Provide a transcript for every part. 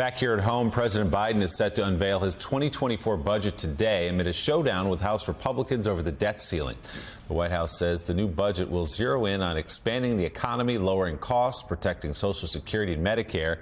Back here at home, President Biden is set to unveil his 2024 budget today amid a showdown with House Republicans over the debt ceiling. The White House says the new budget will zero in on expanding the economy, lowering costs, protecting Social Security and Medicare,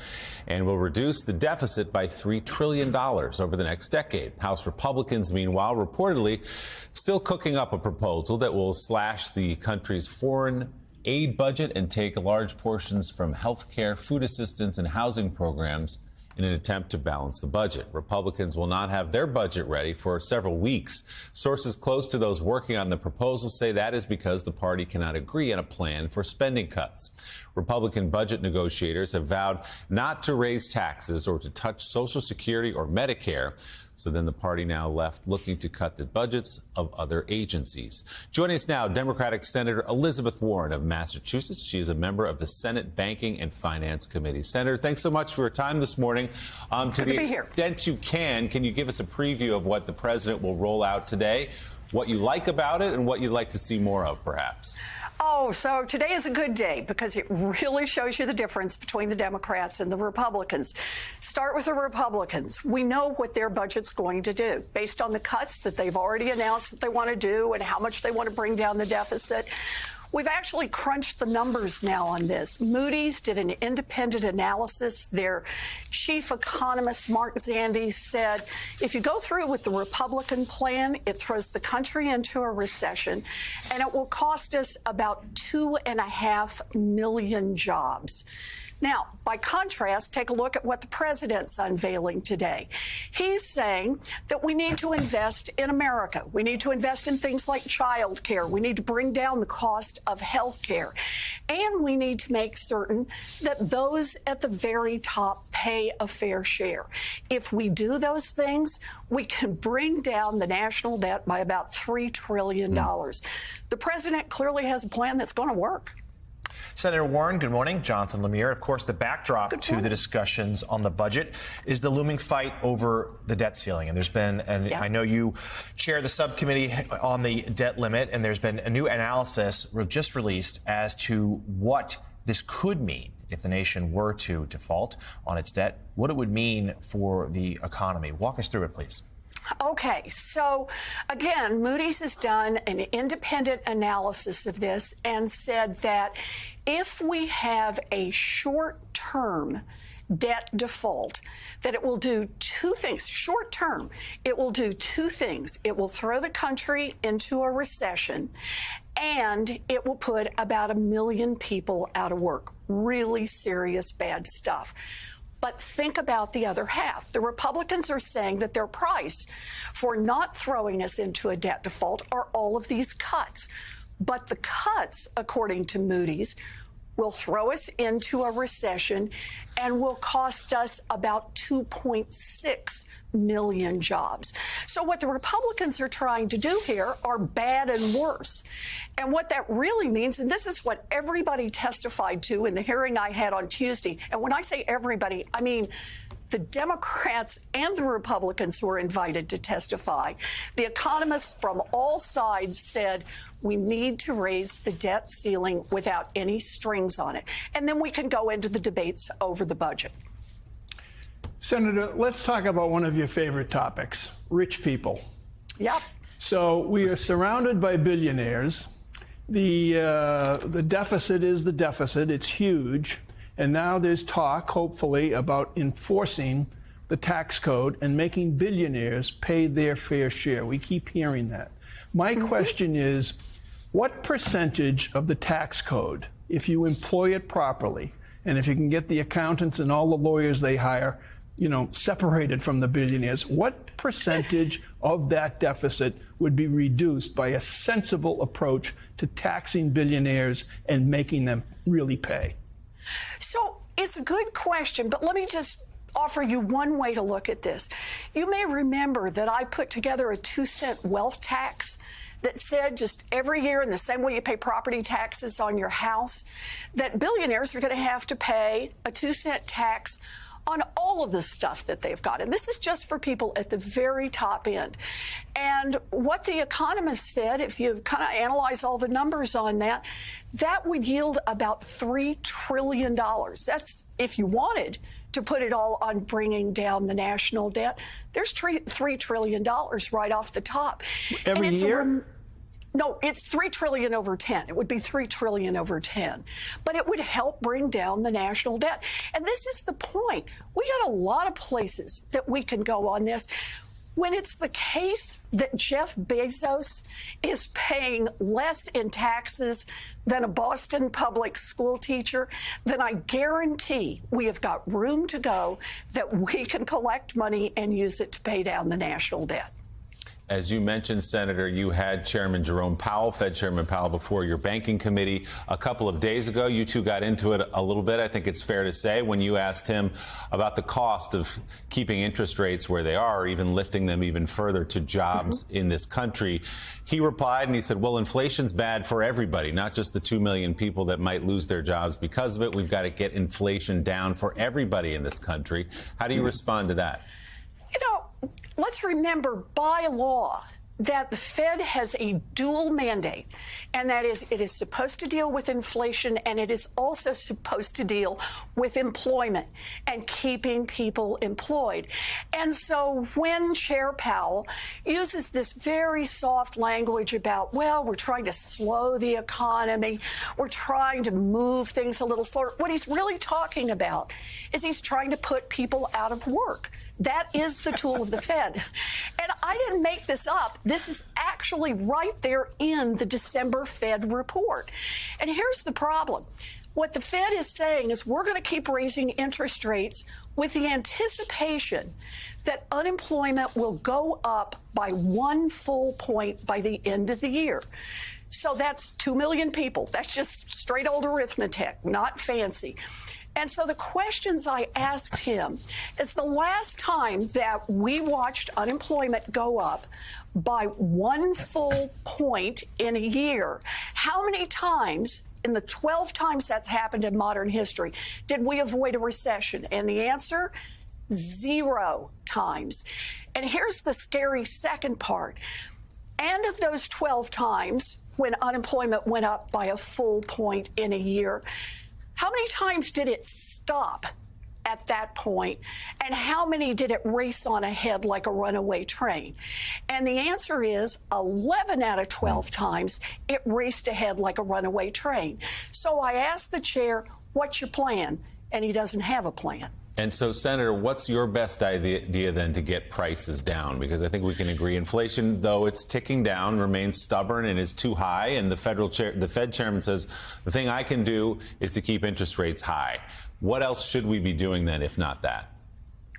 and will reduce the deficit by $3 trillion over the next decade. House Republicans, meanwhile, reportedly still cooking up a proposal that will slash the country's foreign aid budget and take large portions from health care, food assistance, and housing programs in an attempt to balance the budget. Republicans will not have their budget ready for several weeks. Sources close to those working on the proposal say that is because the party cannot agree on a plan for spending cuts. Republican budget negotiators have vowed not to raise taxes or to touch Social Security or Medicare. So then the party now left looking to cut the budgets of other agencies. Joining us now, Democratic Senator Elizabeth Warren of Massachusetts. She is a member of the Senate Banking and Finance Committee. Senator, thanks so much for your time this morning. To the extent you can you give us a preview of what the president will roll out today, what you like about it and what you'd like to see more of, perhaps? Oh, so today is a good day because it really shows you the difference between the Democrats and the Republicans. Start with the Republicans. We know what their budget's going to do based on the cuts that they've already announced that they want to do and how much they want to bring down the deficit. We've actually crunched the numbers now on this. Moody's did an independent analysis. Their chief economist, Mark Zandi, said if you go through with the Republican plan, it throws the country into a recession, and it will cost us about 2.5 million jobs. Now, by contrast, take a look at what the president's unveiling today. He's saying that we need to invest in America. We need to invest in things like child care. We need to bring down the cost of health care. And we need to make certain that those at the very top pay a fair share. If we do those things, we can bring down the national debt by about $3 trillion. The president clearly has a plan that's going to work. Senator Warren, good morning. Jonathan Lemire. Of course, the backdrop to the discussions on the budget is the looming fight over the debt ceiling. And there's been, I know you chair the subcommittee on the debt limit, and there's been a new analysis just released as to what this could mean if the nation were to default on its debt, what it would mean for the economy. Walk us through it, please. Okay, so again, Moody's has done an independent analysis of this and said that if we have a short-term debt default, that it will do two things. Short term, it will do two things. It will throw the country into a recession, and it will put about 1 million people out of work. Really serious, bad stuff. But think about the other half. The Republicans are saying that their price for not throwing us into a debt default are all of these cuts. But the cuts, according to Moody's, will throw us into a recession and will cost us about 2.6 million jobs. So what the Republicans are trying to do here are bad and worse. And what that really means, and this is what everybody testified to in the hearing I had on Tuesday, and when I say everybody, I mean the Democrats and the Republicans who were invited to testify. The economists from all sides said we need to raise the debt ceiling without any strings on it. And then we can go into the debates over the budget. Senator, let's talk about one of your favorite topics, rich people. Yep. So we are surrounded by billionaires. The deficit is the deficit. It's huge. And now there's talk, hopefully, about enforcing the tax code and making billionaires pay their fair share. We keep hearing that. My question is, what percentage of the tax code, if you employ it properly, and if you can get the accountants and all the lawyers they hire, separated from the billionaires, what percentage of that deficit would be reduced by a sensible approach to taxing billionaires and making them really pay? So it's a good question, but let me just offer you one way to look at this. You may remember that I put together a 2-cent wealth tax that said just every year, in the same way you pay property taxes on your house, that billionaires are going to have to pay a 2-cent tax on all of the stuff that they've got. And this is just for people at the very top end. And what the economists said, if you kind of analyze all the numbers on that, that would yield about $3 trillion. That's, if you wanted, to put it all on bringing down the national debt. There's $3 trillion right off the top. Every year? No, it's $3 trillion over 10. It would be $3 trillion over 10. But it would help bring down the national debt. And this is the point. We got a lot of places that we can go on this. When it's the case that Jeff Bezos is paying less in taxes than a Boston public school teacher, then I guarantee we have got room to go that we can collect money and use it to pay down the national debt. As you mentioned, Senator, you had Chairman Jerome Powell, Fed Chairman Powell, before your banking committee a couple of days ago. You two got into it a little bit, I think it's fair to say, when you asked him about the cost of keeping interest rates where they are, or even lifting them even further to jobs in this country. He replied and he said, well, inflation's bad for everybody, not just the 2 million people that might lose their jobs because of it. We've got to get inflation down for everybody in this country. How do you respond to that? You know, let's remember by law that the Fed has a dual mandate, and that is it is supposed to deal with inflation and it is also supposed to deal with employment and keeping people employed. And so when Chair Powell uses this very soft language about, well, we're trying to slow the economy, we're trying to move things a little slower, what he's really talking about is he's trying to put people out of work. That is the tool of the Fed. And I didn't make this up. This is actually right there in the December Fed report. And here's the problem. What the Fed is saying is we're going to keep raising interest rates with the anticipation that unemployment will go up by 1 full point by the end of the year. So that's 2 million people. That's just straight old arithmetic, not fancy. And so the questions I asked him is the last time that we watched unemployment go up by 1 full point in a year, how many times in the 12 times that's happened in modern history did we avoid a recession? And the answer, 0 times. And here's the scary second part. And of those 12 times when unemployment went up by a full point in a year, how many times did it stop at that point, and how many did it race on ahead like a runaway train? And the answer is 11 out of 12 times it raced ahead like a runaway train. So I asked the chair, what's your plan? And he doesn't have a plan. And so, Senator, what's your best idea then to get prices down? Because I think we can agree inflation, though it's ticking down, remains stubborn and is too high. And the Fed chairman says the thing I can do is to keep interest rates high. What else should we be doing then, if not that?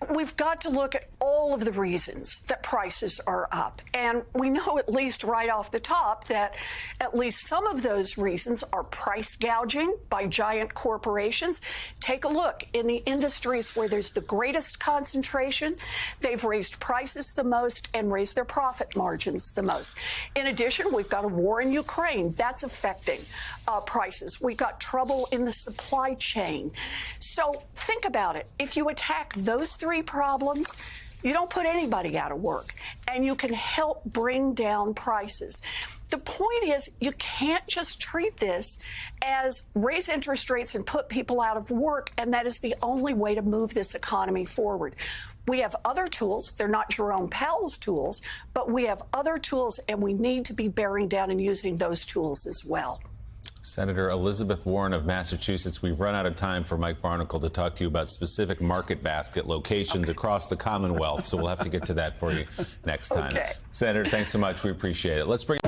We've got to look at all of the reasons that prices are up. And we know at least right off the top that at least some of those reasons are price gouging by giant corporations. Take a look in the industries where there's the greatest concentration. They've raised prices the most and raised their profit margins the most. In addition, we've got a war in Ukraine. That's affecting prices. We've got trouble in the supply chain. So think about it. If you attack those 3 problems, you don't put anybody out of work, and you can help bring down prices. The point is, you can't just treat this as raise interest rates and put people out of work, and that is the only way to move this economy forward. We have other tools. They're not Jerome Powell's tools, but we have other tools, and we need to be bearing down and using those tools as well. Senator Elizabeth Warren of Massachusetts, we've run out of time for Mike Barnicle to talk to you about specific market basket locations across the Commonwealth, so we'll have to get to that for you next time. Okay. Senator, thanks so much. We appreciate it. Let's bring